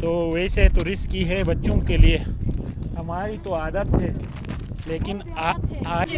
तो वैसे तो रिस्की है बच्चों के लिए, हमारी तो आदत है, लेकिन आज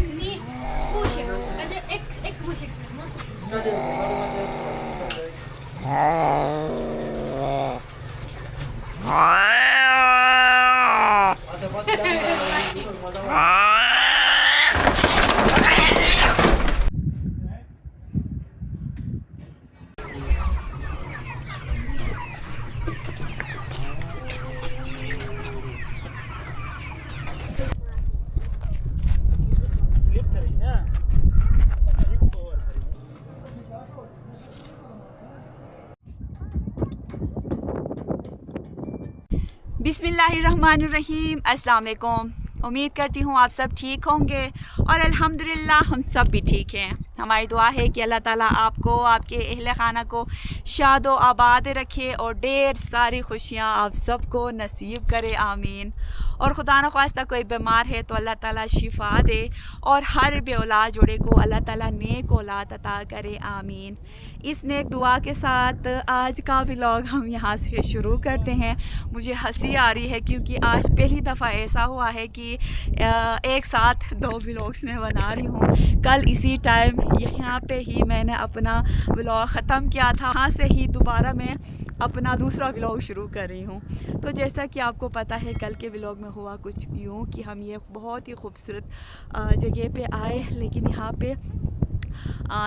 बिस्मिल्लाहिर्रहमानिर्रहीम, अस्सलाम वालेकुम। उम्मीद करती हूँ आप सब ठीक होंगे और अल्हम्दुलिल्लाह हम सब भी ठीक हैं। हमारी दुआ है कि अल्लाह ताला आपको, आपके अहले खाना को शादो आबाद रखे और ढेर सारी खुशियाँ आप सबको नसीब करे, आमीन। और खुदा न ख्वास्ता कोई बीमार है तो अल्लाह ताला शिफा दे और हर बे औलाद जोड़े को अल्लाह ताला नेक औलाद अता करे, आमीन। इस नेक दुआ के साथ आज का व्लॉग हम यहाँ से शुरू करते हैं। मुझे हंसी आ रही है क्योंकि आज पहली दफ़ा ऐसा हुआ है कि एक साथ 2 व्लॉग्स में बना रही हूँ। कल इसी टाइम यहाँ पे ही मैंने अपना व्लॉग ख़त्म किया था, यहाँ से ही दोबारा मैं अपना दूसरा व्लॉग शुरू कर रही हूँ। तो जैसा कि आपको पता है कल के व्लॉग में हुआ कुछ यूँ कि हम ये बहुत ही खूबसूरत जगह पे आए, लेकिन यहाँ पे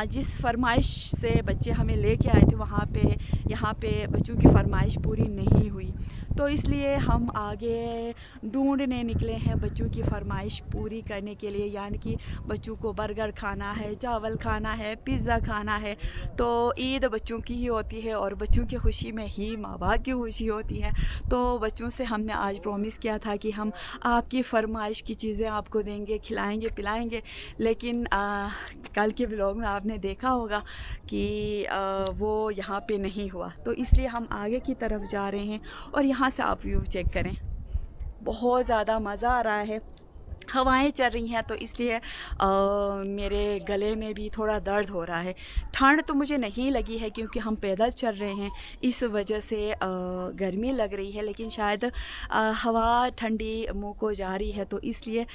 जिस फरमाइश से बच्चे हमें लेके आए थे यहाँ पे बच्चों की फरमाइश पूरी नहीं हुई, तो इसलिए हम आगे ढूंढने निकले हैं बच्चों की फरमाइश पूरी करने के लिए। यानी कि बच्चों को बर्गर खाना है, चावल खाना है, पिज़्ज़ा खाना है। तो ईद बच्चों की ही होती है और बच्चों की खुशी में ही माँ बाप की खुशी होती है। तो बच्चों से हमने आज प्रॉमिस किया था कि हम आपकी फरमाइश की चीज़ें आपको देंगे, खिलाएँगे, पिलाएँगे। लेकिन कल के व्लॉग में आपने देखा होगा कि वो यहाँ पे नहीं हुआ, तो इसलिए हम आगे की तरफ जा रहे हैं और यहाँ से आप व्यू चेक करें। बहुत ज़्यादा मज़ा आ रहा है, हवाएं चल रही हैं, तो इसलिए मेरे गले में भी थोड़ा दर्द हो रहा है। ठंड तो मुझे नहीं लगी है क्योंकि हम पैदल चल रहे हैं, इस वजह से गर्मी लग रही है, लेकिन शायद हवा ठंडी मुंह को जा रही है, तो इसलिए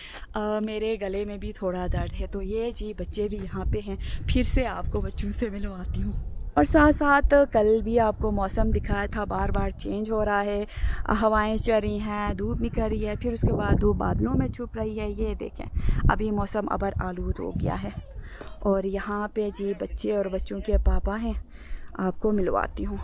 मेरे गले में भी थोड़ा दर्द है। तो ये जी बच्चे भी यहाँ पे हैं, फिर से आपको बच्चों से मिलवाती हूँ। और साथ साथ कल भी आपको मौसम दिखाया था, बार बार चेंज हो रहा है, हवाएं चल रही हैं, धूप निकल रही है, फिर उसके बाद धूप बादलों में छुप रही है। ये देखें अभी मौसम अबर आलूद हो गया है। और यहाँ पे जी बच्चे और बच्चों के पापा हैं, आपको मिलवाती हूँ।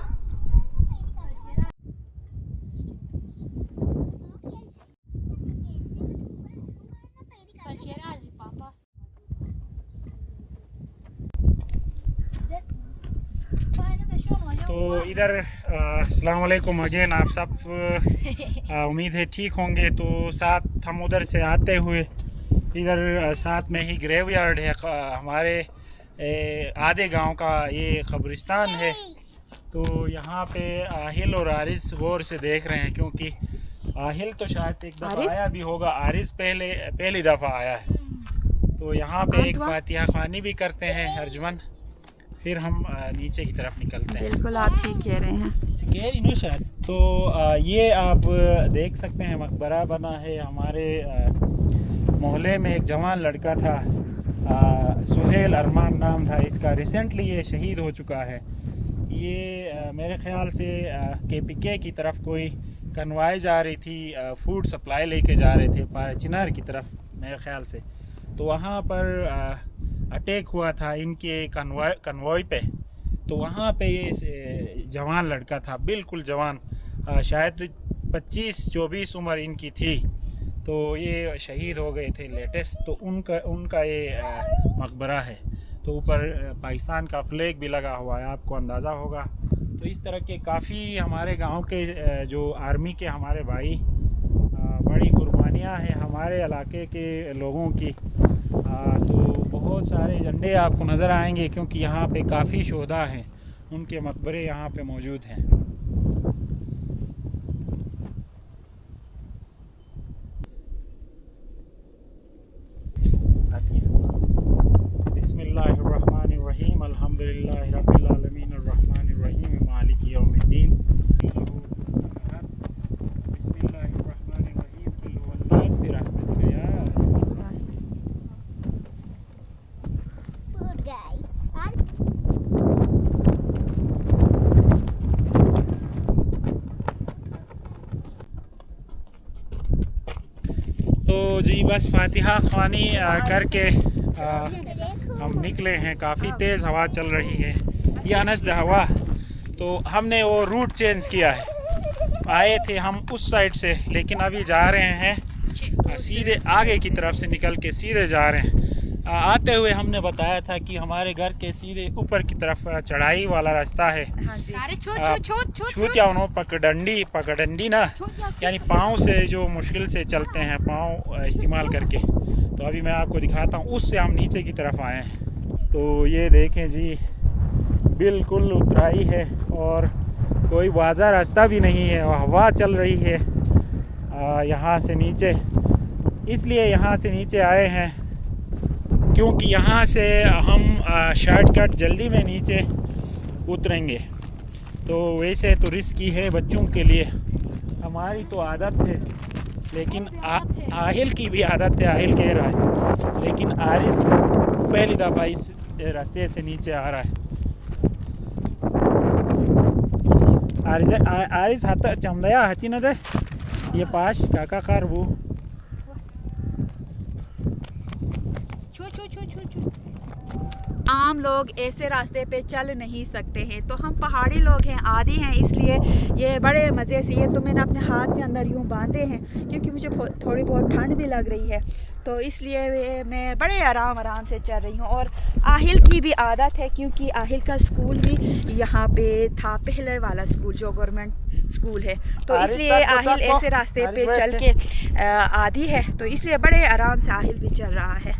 तो इधर अस्सलाम वालेकुम अगेन, आप सब उम्मीद है ठीक होंगे। तो साथ हम उधर से आते हुए इधर साथ में ही ग्रेवयार्ड है, हमारे आधे गांव का ये कब्रिस्तान है। तो यहाँ पे आहिल और आरिस गौर से देख रहे हैं, क्योंकि आहिल तो शायद एक दफ़ा आया भी होगा, आरिस पहली दफ़ा आया है। तो यहाँ पे एक फातिहा ख़वानी भी करते हैं अर्जुमन, फिर हम नीचे की तरफ निकलते हैं। बिल्कुल आप ठीक कह रहे हैं शायद। तो ये आप देख सकते हैं मकबरा बना है। हमारे मोहल्ले में एक जवान लड़का था, सुहेल अरमान नाम था इसका, रिसेंटली ये शहीद हो चुका है। ये मेरे ख़्याल से KPK की तरफ कोई कन्वाई जा रही थी, फूड सप्लाई लेके जा रहे थे पारचिनार की तरफ मेरे ख़्याल से। तो वहाँ पर अटैक हुआ था इनके कन्वॉय पे। तो वहाँ पे ये जवान लड़का था, बिल्कुल जवान, शायद 25-24 उम्र इनकी थी। तो ये शहीद हो गए थे लेटेस्ट। तो उनका ये मकबरा है। तो ऊपर पाकिस्तान का फ्लैग भी लगा हुआ है, आपको अंदाज़ा होगा। तो इस तरह के काफ़ी हमारे गांव के जो आर्मी के हमारे भाई, बड़ी कुर्बानियाँ हैं हमारे इलाके के लोगों की। तो बहुत सारे झंडे आपको नज़र आएंगे, क्योंकि यहाँ पे काफ़ी शोहदा हैं, उनके मकबरे यहाँ पे मौजूद हैं। बिस्मिल्लाहिर्रहमानिर्रहीम, अल्हम्दुलिल्लाहि रब्बिल आलमीन, अर्रहमानिर्रहीम, मालिकी यौमिद्दीन। बस फातिहा ख्वानी करके हम निकले हैं। काफ़ी तेज़ हवा चल रही है, या नस्द हवा। तो हमने वो रूट चेंज किया है। आए थे हम उस साइड से, लेकिन अभी जा रहे हैं सीधे आगे की तरफ से निकल के सीधे जा रहे हैं। आते हुए हमने बताया था कि हमारे घर के सीधे ऊपर की तरफ चढ़ाई वाला रास्ता है। छूतिया पगडंडी ना, यानी पाँव से जो मुश्किल से चलते हैं, पाँव इस्तेमाल करके। तो अभी मैं आपको दिखाता हूँ, उससे हम नीचे की तरफ आए हैं। तो ये देखें जी, बिल्कुल उतराई है और कोई वाज़ा रास्ता भी नहीं है, और हवा चल रही है यहाँ से नीचे। इसलिए यहाँ से नीचे आए हैं क्योंकि यहाँ से हम शॉर्टकट जल्दी में नीचे उतरेंगे। तो वैसे तो रिस्की है बच्चों के लिए, हमारी तो आदत है, लेकिन आहिल की भी आदत है। आहिल कह रहा है, लेकिन आरिस पहली दफ़ा इस रास्ते से नीचे आ रहा है। आरिस हाथ चमदया हती न दे ये पाश काका कार वो आम लोग ऐसे रास्ते पे चल नहीं सकते हैं। तो हम पहाड़ी लोग हैं, आदी हैं, इसलिए ये बड़े मज़े से, ये तो मैंने अपने हाथ में अंदर यूँ बांधे हैं क्योंकि मुझे थोड़ी बहुत ठंड भी लग रही है। तो इसलिए मैं बड़े आराम से चल रही हूँ। और आहिल की भी आदत है क्योंकि आहिल का स्कूल भी यहाँ पे था, पहले वाला स्कूल जो गवर्नमेंट स्कूल है। तो इसलिए आहिल ऐसे रास्ते पे चल के आदी है, तो इसलिए बड़े आराम से आहिल भी चल रहा है।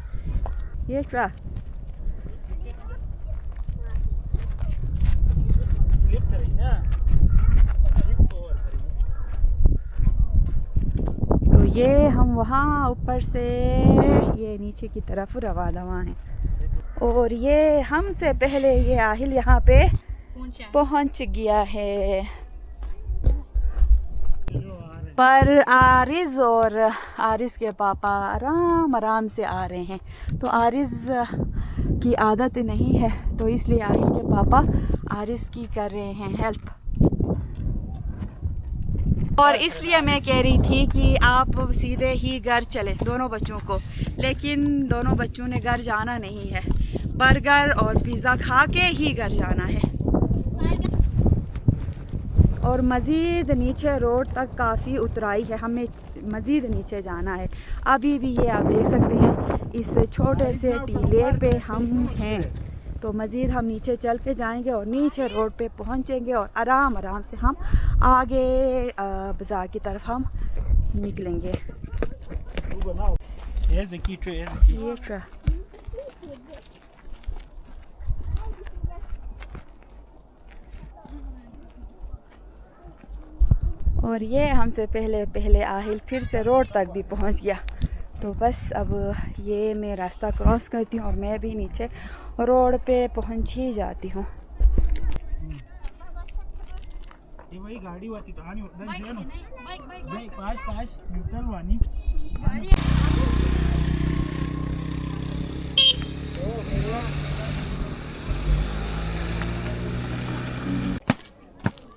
ये क्या तो ये हम वहाँ ऊपर से ये नीचे की तरफ रवाना हैं। और ये हमसे पहले ये आहिल यहाँ पे पहुँच गया है। पर आरिज और आरिज के पापा आराम से आ रहे हैं। तो आरिज की आदत नहीं है, तो इसलिए आहिल के पापा आरिज की कर रहे हैं हेल्प। और इसलिए मैं कह रही थी कि आप सीधे ही घर चले दोनों बच्चों को, लेकिन दोनों बच्चों ने घर जाना नहीं है। बर्गर और पिज़्ज़ा खा के ही घर जाना है। और मज़ीद नीचे रोड तक काफ़ी उतराई है, हमें मज़ीद नीचे जाना है। अभी भी ये आप देख सकते हैं, इस छोटे से टीले पे हम हैं। तो मज़ीद हम नीचे चल के जाएंगे और नीचे रोड पे पहुंचेंगे और आराम से हम आगे बाज़ार की तरफ हम निकलेंगे। ये और ये हमसे पहले आहिल फिर से रोड तक भी पहुंच गया। तो बस अब ये मैं रास्ता क्रॉस करती हूँ और मैं भी नीचे रोड पे पहुंच ही जाती हूँ।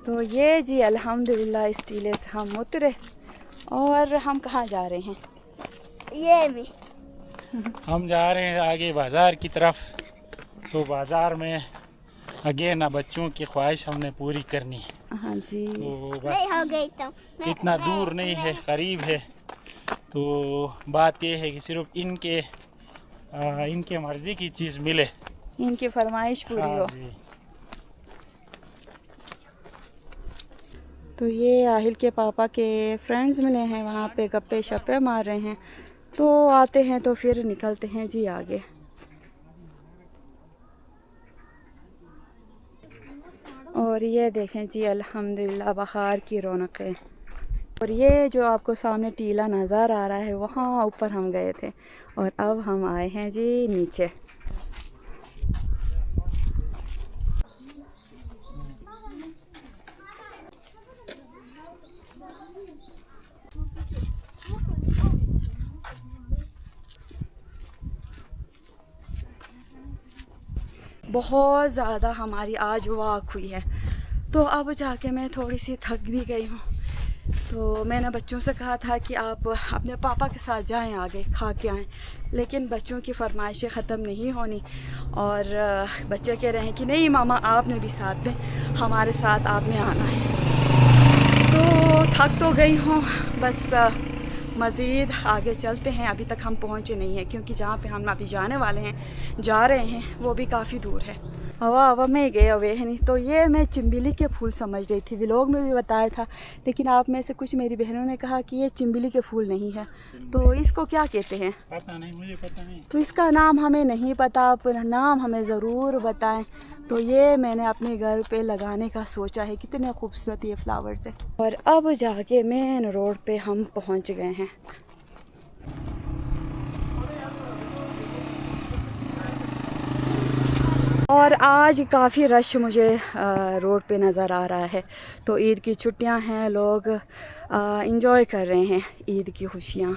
तो ये जी अल्हम्दुलिल्लाह इस टीले से हम उतरे। और हम कहाँ जा रहे हैं? ये भी हम जा रहे हैं आगे बाज़ार की तरफ। तो बाज़ार में अगेन बच्चों की ख्वाहिश हमने पूरी करनी है। हाँ जी, तो बस हो गई तो इतना दूर नहीं है, करीब है। तो बात यह है कि सिर्फ इनके मर्ज़ी की चीज़ मिले, इनकी फरमाइश पूरी हो। जी। तो ये आहिल के पापा के फ्रेंड्स मिले हैं, वहाँ पे गप्पे शप्पे मार रहे हैं। तो आते हैं तो फिर निकलते हैं जी आगे। और ये देखें जी अल्हम्दुलिल्लाह बाहर की रौनकें। और ये जो आपको सामने टीला नज़र आ रहा है, वहाँ ऊपर हम गए थे और अब हम आए हैं जी नीचे। बहुत ज़्यादा हमारी आज वॉक हुई है, तो अब जाके मैं थोड़ी सी थक भी गई हूँ। तो मैंने बच्चों से कहा था कि आप अपने पापा के साथ जाएं, आगे खा के आएं, लेकिन बच्चों की फरमाइशें ख़त्म नहीं होनी और बच्चे कह रहे हैं कि नहीं मामा आपने भी साथ में, हमारे साथ आपने आना है। तो थक तो गई हूँ, बस मज़ीद आगे चलते हैं। अभी तक हम पहुँचे नहीं हैं क्योंकि जहाँ पे हम अभी जाने वाले हैं, जा रहे हैं, वो भी काफ़ी दूर है। हवा में गए अवे है नहीं। तो ये मैं चिम्बिली के फूल समझ रही थी, व्लॉग में भी बताया था, लेकिन आप में से कुछ मेरी बहनों ने कहा कि ये चिम्बिली के फूल नहीं है, तो इसको क्या कहते हैं? पता नहीं, मुझे पता नहीं। तो इसका नाम हमें नहीं पता, आप नाम हमें ज़रूर बताएं। तो ये मैंने अपने घर पे लगाने का सोचा है, कितने खूबसूरत ये फ्लावर्स है। और अब जाके मेन रोड पे हम पहुंच गए हैं। और आज काफ़ी रश मुझे रोड पे नज़र आ रहा है। तो ईद की छुट्टियां हैं, लोग इंजॉय कर रहे हैं ईद की खुशियाँ।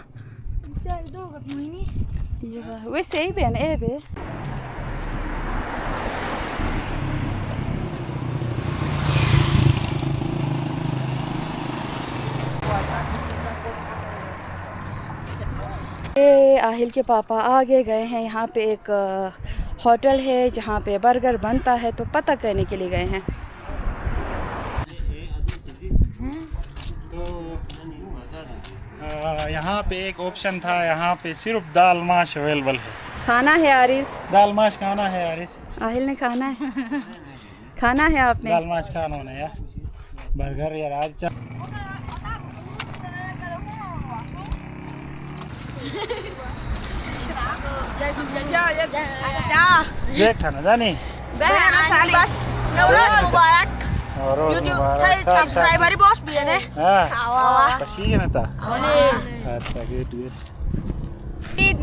वैसे ही बहन ए बे ये आहिल के पापा आगे गए हैं। यहाँ पे एक होटल है जहाँ पे बर्गर बनता है, तो पता करने के लिए गए हैं। तो यहाँ पे एक ऑप्शन था, यहाँ पे सिर्फ दाल माश अवेलेबल है। खाना है आरिस? दाल माश खाना है आरिस? आहिल ने खाना है। खाना है आपने? दाल माश खाना होना यार, बर्गर यार आज देख था ना जानी subscriber bos biar deh. Pasti kan ta? अच्छा good good. Eid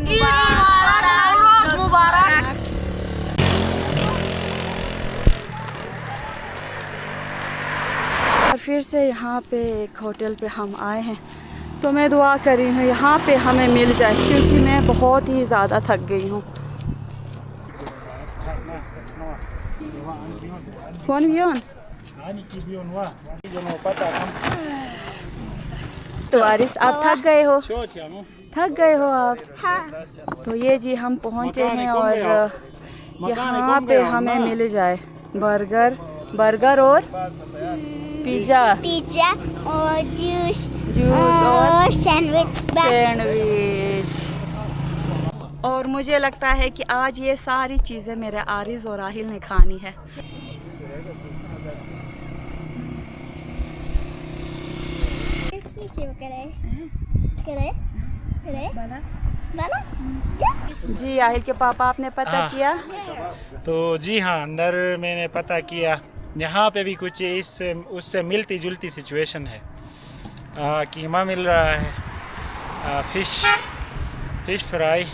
Mubarak. फिर से यहाँ पे एक होटल पे हम आए हैं, तो मैं दुआ कर रही हूँ यहाँ पे हमें मिल जाए, क्योंकि मैं बहुत ही ज़्यादा थक गई हूँ। कौन बियोन? तो आरिस आप थक गए हो? थक गए हो आप? तो ये जी हम पहुँचे हैं और यहाँ पे हमें मिल जाए बर्गर और पिज़्ज़ा और जूस और सैंडविच। और मुझे लगता है कि आज ये सारी चीज़ें मेरे आरिज़ और आहिल ने खानी है। जी आहिल के पापा आपने पता किया? तो जी हाँ, अंदर मैंने पता किया, यहाँ पे भी कुछ उससे मिलती जुलती सिचुएशन है। कीमा मिल रहा है, फिश फ्राई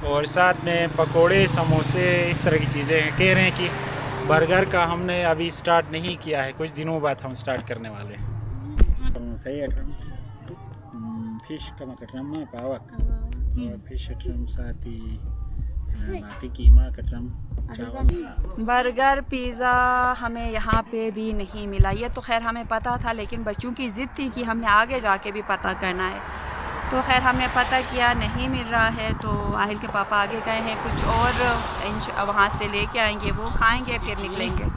और साथ में पकोड़े, समोसे, इस तरह की चीज़ें हैं। कह रहे हैं कि बर्गर का हमने अभी स्टार्ट नहीं किया है, कुछ दिनों बाद हम स्टार्ट करने वाले हैं। सही है, फिश का कटरम पावक और फिश कटरम साथ ही बाकी कीमा कटरम चावल। बर्गर पिज़्ज़ा हमें यहाँ पे भी नहीं मिला। ये तो खैर हमें पता था, लेकिन बच्चों की ज़िद थी कि हमने आगे जाके भी पता करना है, तो खैर हमने पता किया, नहीं मिल रहा है। तो आहिल के पापा आगे गए हैं, कुछ और वहाँ से लेके आएंगे, वो खाएंगे, फिर निकलेंगे।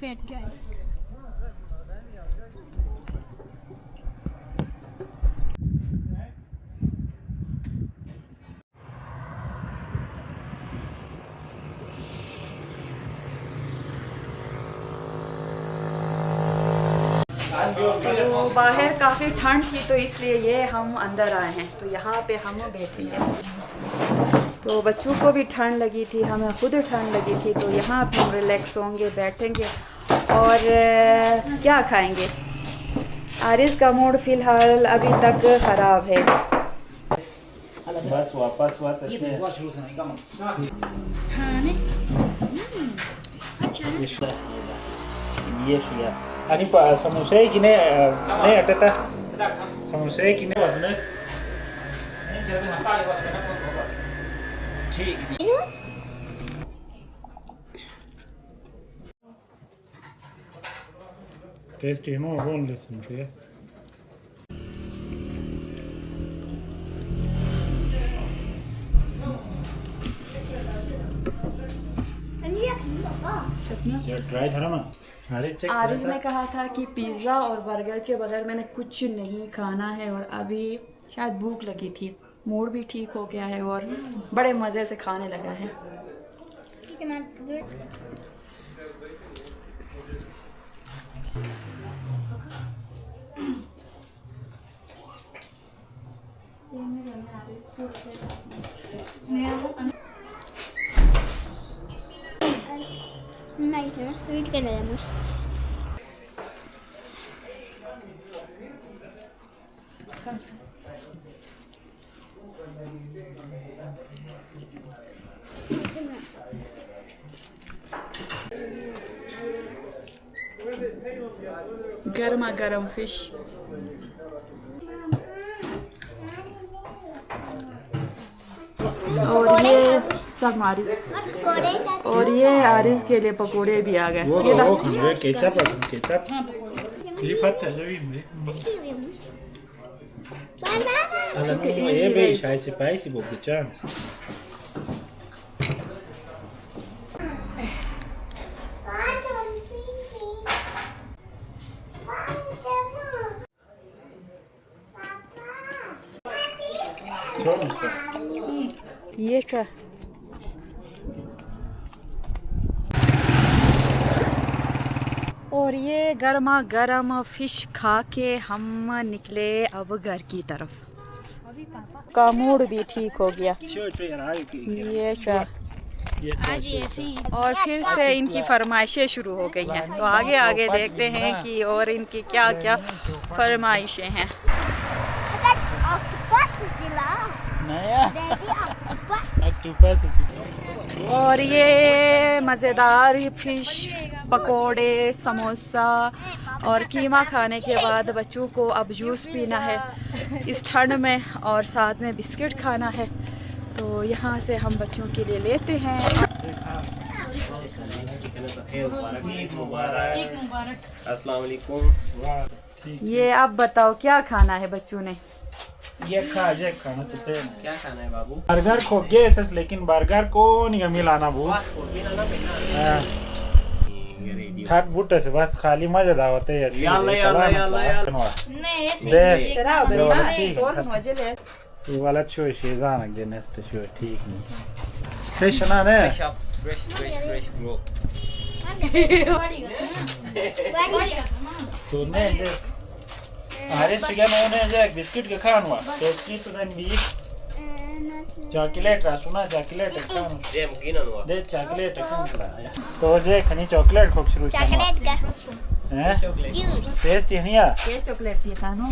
Fat guy. तो बाहर काफ़ी ठंड थी, तो इसलिए ये हम अंदर आए हैं। तो यहाँ पे हम बैठेंगे। तो बच्चों को भी ठंड लगी थी, हमें खुद ठंड लगी थी, तो यहाँ पे हम रिलैक्स होंगे, बैठेंगे और क्या खाएंगे। आरिस का मूड फ़िलहाल अभी तक ख़राब है, बस वापस हुआ तो इसने ये शिया आणि समोसे की नाही अटता समोसे की नाही वाजनस ठीक टेस्ट है नो बोनलेस समोसे ट्राई करा ना आरिज ने कहा था कि पिज़्ज़ा और बर्गर के बगैर मैंने कुछ नहीं खाना है और अभी शायद भूख लगी थी, मूड भी ठीक हो गया है और बड़े मज़े से खाने लगा है। नहीं है रीड कर रहा हूँ गर्मा गर्म फिश और ये सब आरिस और ये आरिस के लिए पकोड़े भी आ गए। वो खंडे केचप क्लिप है जरूरी में ये बे शायद स्पाइसी बोल दे चांस ये क्या और ये गर्मा गर्म फिश खा के हम निकले अब घर की तरफ। का मूड भी ठीक हो गया। ये क्या और फिर से इनकी फरमाइशें शुरू हो गई हैं, तो आगे आगे देखते हैं कि और इनकी क्या क्या फरमाइशें हैं। और ये मज़ेदार फिश पकोड़े समोसा और कीमा खाने के बाद बच्चों को अब जूस पीना है इस ठंड में और साथ में बिस्किट खाना है, तो यहाँ से हम बच्चों के लिए लेते हैं। अस्सलाम वालेकुम। ये आप बताओ क्या खाना है बच्चों ने? ये खाना तो क्या खाना है बाबू? बर्गर खो गए सस, लेकिन बर्गर को नहीं मिलाना बू ठक बुट से बस खाली मजा दावत है ये वाला शो शेजान दे नेक्स्ट शो ठीक नहीं फ्रेश ना ने फ्रेश ब्रो तो ने जे आरे सिगन ने जे बिस्किट के खानवा तो स्किप तो नहीं भी चॉकलेट रासुना चॉकलेट खान दे मुकिननवा दे चॉकलेट खान तो जे खनी चॉकलेट को शुरू चॉकलेट का हैं जूस टेस्ट है नहीं ये चॉकलेट भी था no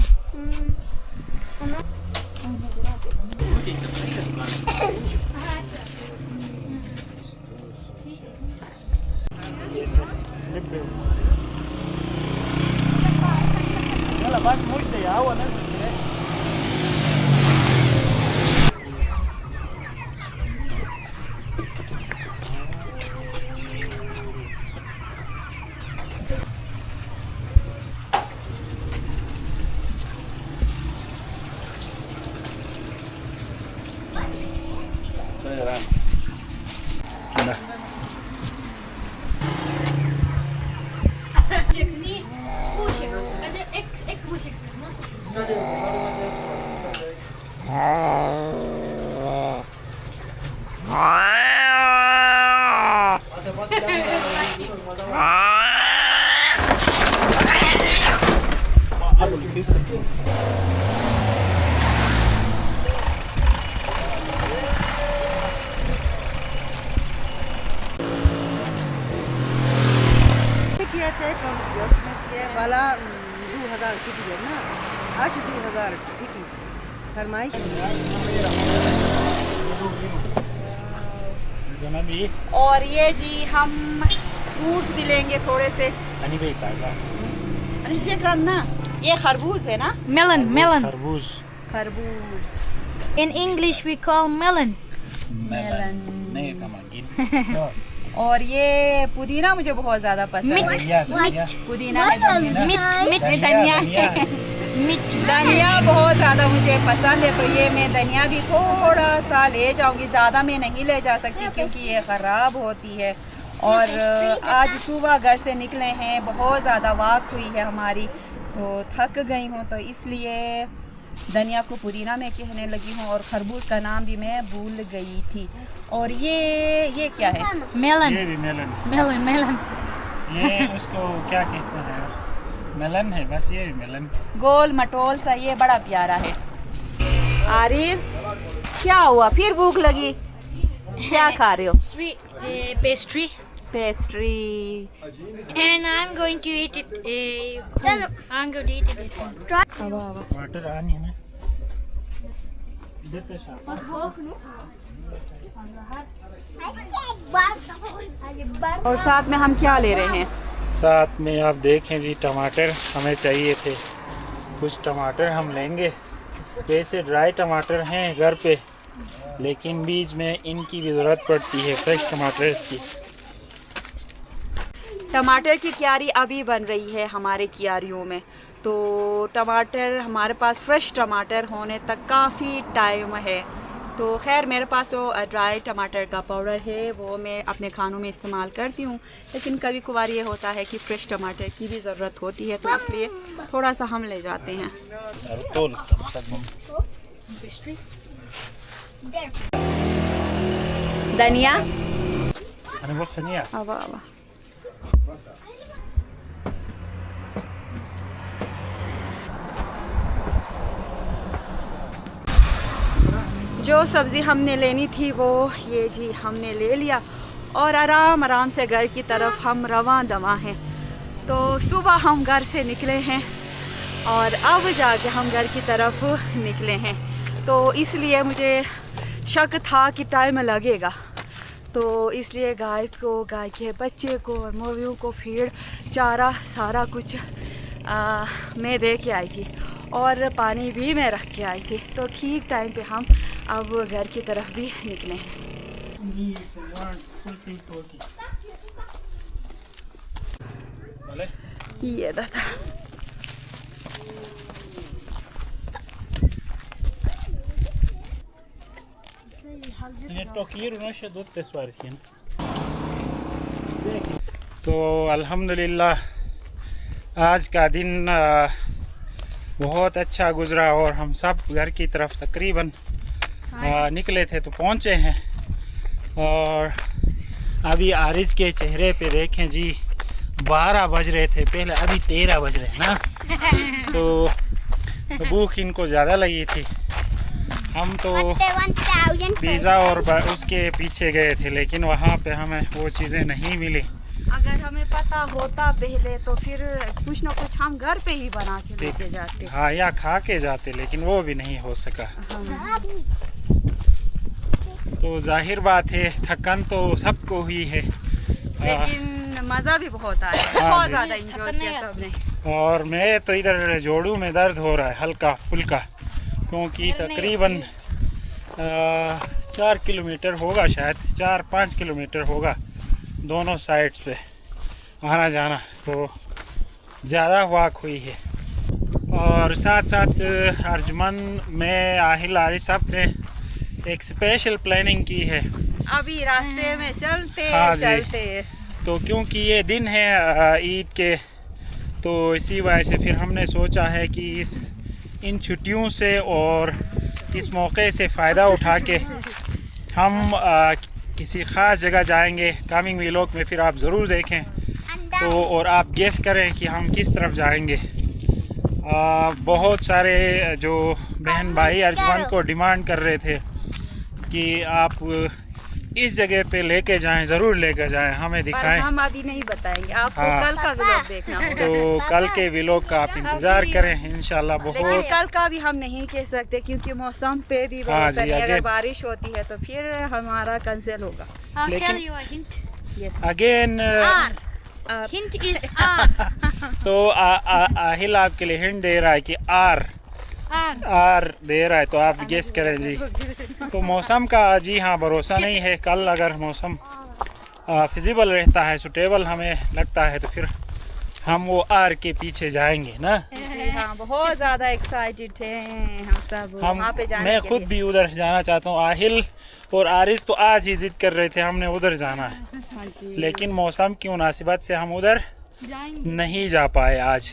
Ela bate muito de água, né? वाला 2000 फिटी है ना आज 2000 फिटी फरमाइश। और ये जी हम फ्रूट्स भी लेंगे थोड़े से। चेक करना, ये खरबूज है ना? Melon, melon. खरबूज। In English we call melon. और ये पुदीना मुझे बहुत ज्यादा पसंद है। पुदीना है, धनिया है। धनिया बहुत ज़्यादा मुझे पसंद है, तो ये मैं धनिया भी थोड़ा सा ले जाऊंगी, ज़्यादा मैं नहीं ले जा सकती क्योंकि ये ख़राब होती है। और आज सुबह घर से निकले हैं, बहुत ज़्यादा वॉक हुई है हमारी, तो थक गई हूँ, तो इसलिए धनिया को पुदीना में कहने लगी हूँ और खरबूज का नाम भी मैं भूल गई थी। और ये क्या है? Melon. ये भी मेलन। Melon. ये उसको क्या कहते हैं? मेलन है, बस ये भी मेलन। गोल मटोल सा, ये बड़ा प्यारा है। आरिस, क्या हुआ? फिर भूख लगी? क्या खा रहे हो? Sweet pastry. Pastry. And I'm going to eat it. I'm going to eat it at home. Water आनी है ना? इधर तो साफ। और साथ में हम क्या ले रहे हैं? साथ में आप देखें जी, टमाटर हमें चाहिए थे, कुछ टमाटर हम लेंगे। वैसे ड्राई टमाटर हैं घर पे, लेकिन बीच में इनकी भी ज़रूरत पड़ती है, फ्रेश टमाटर की। टमाटर की क्यारी अभी बन रही है हमारे क्यारियों में, तो टमाटर हमारे पास फ्रेश टमाटर होने तक काफ़ी टाइम है। तो खैर मेरे पास तो ड्राई टमाटर का पाउडर है, वो मैं अपने खानों में इस्तेमाल करती हूँ, लेकिन कभी कभार ये होता है कि फ़्रेश टमाटर की भी ज़रूरत होती है, तो इसलिए थोड़ा सा हम ले जाते हैं। धनिया अब जो सब्ज़ी हमने लेनी थी वो ये जी हमने ले लिया और आराम आराम से घर की तरफ हम रवां दवा हैं। तो सुबह हम घर से निकले हैं और अब जाके हम घर की तरफ निकले हैं, तो इसलिए मुझे शक था कि टाइम लगेगा, तो इसलिए गाय के बच्चे को और मुर्गियों को फीड, चारा, सारा कुछ मैं दे के आई थी और पानी भी मैं रख के आई थी। तो ठीक टाइम पे हम अब घर की तरफ भी निकले हैं। ये दादा तो अल्हम्दुलिल्लाह आज का दिन बहुत अच्छा गुजरा और हम सब घर की तरफ तकरीबन निकले थे तो पहुँचे हैं। और अभी आरिज के चेहरे पे देखें जी, 12 बज रहे थे पहले, अभी 13 बज रहे हैं ना। तो भूख इनको ज़्यादा लगी थी। हम तो पिज़्ज़ा और उसके पीछे गए थे, लेकिन वहाँ पे हमें वो चीज़ें नहीं मिली। अगर हमें पता होता पहले तो फिर कुछ ना कुछ हम घर पे ही बना के लेके जाते। हाँ, या खा के जाते, लेकिन वो भी नहीं हो सका। तो जाहिर बात है थकान तो सबको हुई है, लेकिन मज़ा भी बहुत आया, बहुत ज़्यादा एंजॉय किया सबने। और मैं तो इधर जोड़ों में दर्द हो रहा है हल्का फुल्का, क्योंकि तकरीबन 4 किलोमीटर होगा, शायद 4-5 किलोमीटर होगा दोनों साइड्स पे आना जाना, तो ज़्यादा वॉक हुई है। और साथ साथ अर्जुमन में आहिल आरिस साहब ने एक स्पेशल प्लानिंग की है अभी रास्ते में चलते चलते। तो क्योंकि ये दिन है ईद के, तो इसी वजह से फिर हमने सोचा है कि इन छुट्टियों से और इस मौके से फ़ायदा उठा के हम किसी ख़ास जगह जाएंगे। कमिंग व्लॉग में फिर आप ज़रूर देखें तो, और आप गेस करें कि हम किस तरफ जाएंगे। बहुत सारे जो बहन भाई अर्जुमन को डिमांड कर रहे थे कि आप इस जगह पे लेके जाएं, ज़रूर लेके जाएं, हमें पर दिखाएं। हम अभी नहीं बताएंगे आपको, हाँ। कल का व्लॉग देखना होगा। तो कल के व्लॉग का आप इंतज़ार करें इंशाल्लाह। लेकिन बहुत कल का भी हम नहीं कह सकते क्योंकि मौसम पे भी हाँ भरोसा जी, नहीं। अगर again- बारिश होती है तो फिर हमारा कैंसिल होगा। I'll लेकिन- tell you a hint. Yes again R. Hint is R. तो आहिल आपके लिए हिंट दे रहा है कि आर R. दे रहा है, तो आप गेस करें जी। तो मौसम का जी हाँ भरोसा नहीं है। कल अगर मौसम फिजिबल रहता है, सुटेबल हमें लगता है, तो फिर हम वो आर के पीछे जाएंगे ना। जी हाँ, बहुत ज़्यादा एक्साइटेड हैं हम सब हम वहाँ पे जाने मैं के खुद लिए। भी उधर जाना चाहता हूँ। आहिल और आरिस तो आज ही जिद कर रहे थे हमने उधर जाना है, हाँ जी। लेकिन मौसम की मुनासिबत से हम उधर जाएंगे। नहीं जा पाए आज।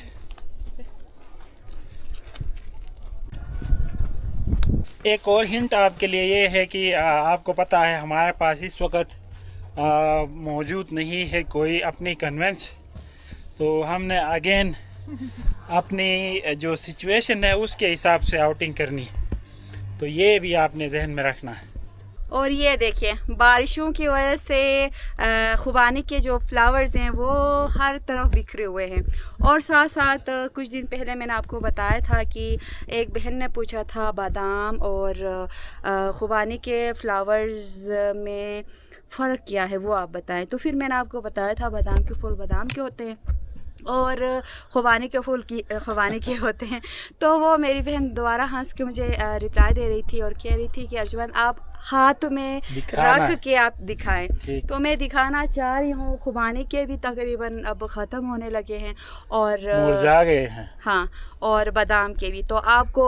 एक और हिंट आपके लिए ये है कि आपको पता है हमारे पास इस वक्त मौजूद नहीं है कोई अपनी कन्वेंस, तो हमने अगेन अपनी जो सिचुएशन है उसके हिसाब से आउटिंग करनी, तो ये भी आपने जहन में रखना है। और ये देखिए बारिशों की वजह से खुबानी के जो फ्लावर्स हैं वो हर तरफ बिखरे हुए हैं। और साथ साथ कुछ दिन पहले मैंने आपको बताया था कि एक बहन ने पूछा था बादाम और खुबानी के फ्लावर्स में फ़र्क क्या है, वो आप बताएं। तो फिर मैंने आपको बताया था बादाम के फूल बादाम के होते हैं और खुबानी के फूल की खुबानी के होते हैं। तो वो मेरी बहन दोबारा हंस के मुझे रिप्लाई दे रही थी और कह रही थी कि अर्जुमन आप हाथ में दिखाना रख के आप दिखाएं। ठीक। तो मैं दिखाना चाह रही हूँ। खुबानी के भी तकरीबन अब ख़त्म होने लगे हैं और मुरझा गए हैं। हाँ, और बादाम के भी। तो आपको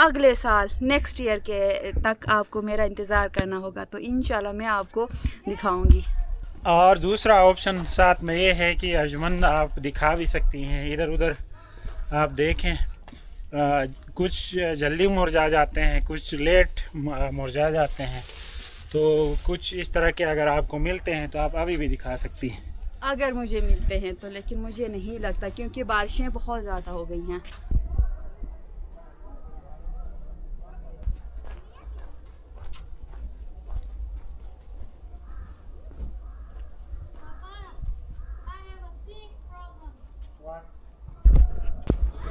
अगले साल नेक्स्ट ईयर के तक आपको मेरा इंतज़ार करना होगा, तो इंशाल्लाह मैं आपको दिखाऊंगी। और दूसरा ऑप्शन साथ में ये है कि अर्जुमन आप दिखा भी सकती हैं, इधर उधर आप देखें। कुछ जल्दी मुरझा जाते हैं, कुछ लेट मुरझा जाते हैं, तो कुछ इस तरह के अगर आपको मिलते हैं तो आप अभी भी दिखा सकती हैं। अगर मुझे मिलते हैं तो, लेकिन मुझे नहीं लगता क्योंकि बारिशें बहुत ज़्यादा हो गई हैं।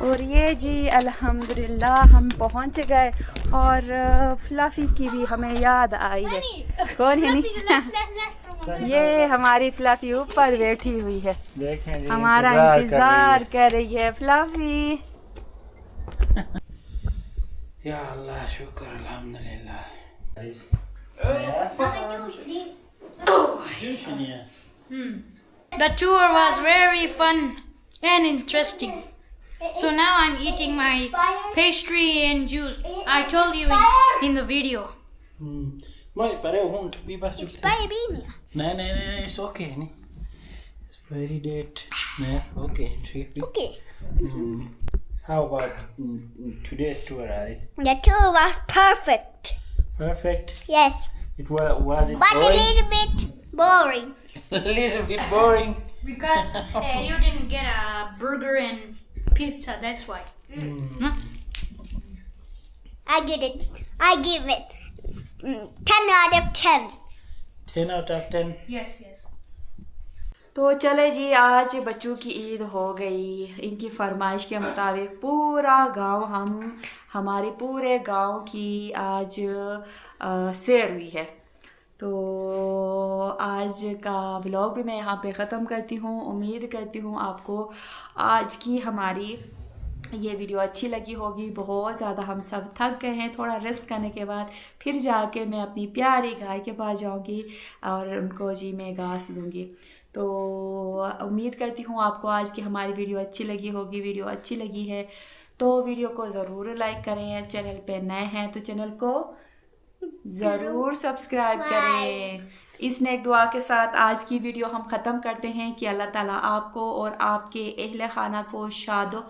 और ये जी अल्हम्दुलिल्लाह हम पहुंच गए और फ्लफ़ी की भी हमें याद आई है। कौन है नहीं? ये हमारी फ्लफ़ी ऊपर बैठी हुई है, देखें जी, हमारा इंतज़ार कर रही है फ्लफ़ी। या अल्लाह शुक्र अल्हम्दुलिल्लाह। The tour was very fun and interesting. So now I'm eating my pastry and juice. I told you in the video. Mãe, peraí, um to be best. नहीं, it's okay. It's very dead. Yeah, okay. Okay. How about today's tour, Alice? The tour was perfect. Perfect. Yes. It was it But a boring? little bit boring. A little bit boring. Because you didn't get a burger and pizza, that's why. Huh? I give it 10 out of 10. 10 out of 10. Yes. तो चले जी, आज बच्चों की ईद हो गई। इनकी फरमाइश के मुताबिक पूरा गांव हमारे पूरे गांव की आज सैर हुई है। तो आज का व्लॉग भी मैं यहाँ पे ख़त्म करती हूँ। उम्मीद करती हूँ आपको आज की हमारी ये वीडियो अच्छी लगी होगी। बहुत ज़्यादा हम सब थक गए हैं, थोड़ा रेस्ट करने के बाद फिर जाके मैं अपनी प्यारी गाय के पास जाऊँगी और उनको जी मैं घास दूँगी। तो उम्मीद करती हूँ आपको आज की हमारी वीडियो अच्छी लगी होगी। वीडियो अच्छी लगी है तो वीडियो को ज़रूर लाइक करें। चैनल पे नए हैं तो चैनल को ज़रूर सब्सक्राइब करें। इस नेक दुआ के साथ आज की वीडियो हम ख़त्म करते हैं कि अल्लाह ताला आपको और आपके अहले खाना को शादो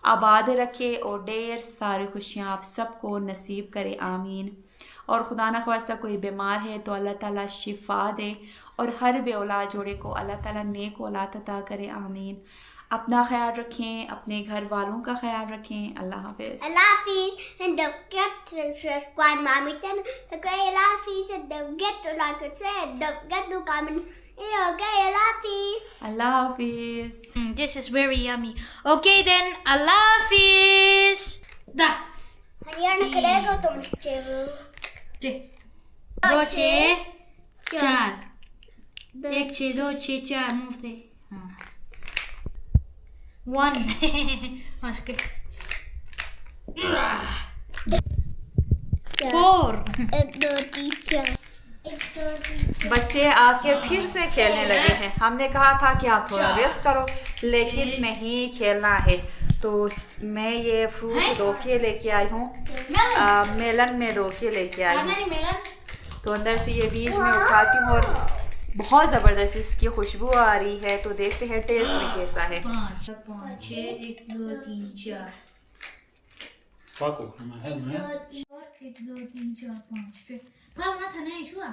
आबाद रखे और ढेर सारी खुशियाँ आप सबको नसीब करे, आमीन। और खुदा न ख्वास्ता कोई बीमार है तो अल्लाह ताला शिफा दे और हर बे औलाद जोड़े को अल्लाह ताला नेक औलाद अता करे, आमीन। अपना ख्याल रखें, अपने घर वालों का ख्याल रखें। अल्लाह हाफिज़। Allah peace and don't forget to subscribe my channel. Okay, Allah peace and don't forget to like and share. Don't forget to comment. Okay, Allah peace. अल्लाह हाफिज़। This is very yummy. Okay then, Allah Hafiz. Da. Haryana करेगा तो मुझे Okay. 2 6 4 1 6 2 6 4 move थे। हाँ। 1 मस्के 4 एक दो तीन चार एक दो तीन बच्चे आके फिर से खेलने लगे हैं। हमने कहा था कि आप थोड़ा रेस्ट करो, लेकिन नहीं, खेलना है। तो मैं ये फ्रूट धोके लेके आई हूँ, मेलन में धोके लेके आई हूँ। तो अंदर से ये बीज में उठाती हूँ और बहुत ज़बरदस्त इसकी खुशबू आ रही है। तो देखते हैं टेस्ट में कैसा है। 5 6 1 2 3 4 पाको है ना 1 2 3 4 5 6 हाँ मत है नहीं छुआ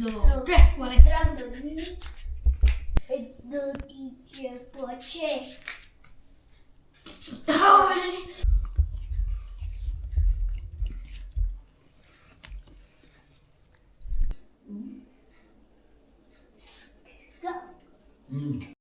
2 3 बोले एक दो तीन चार पाँच छः हम्म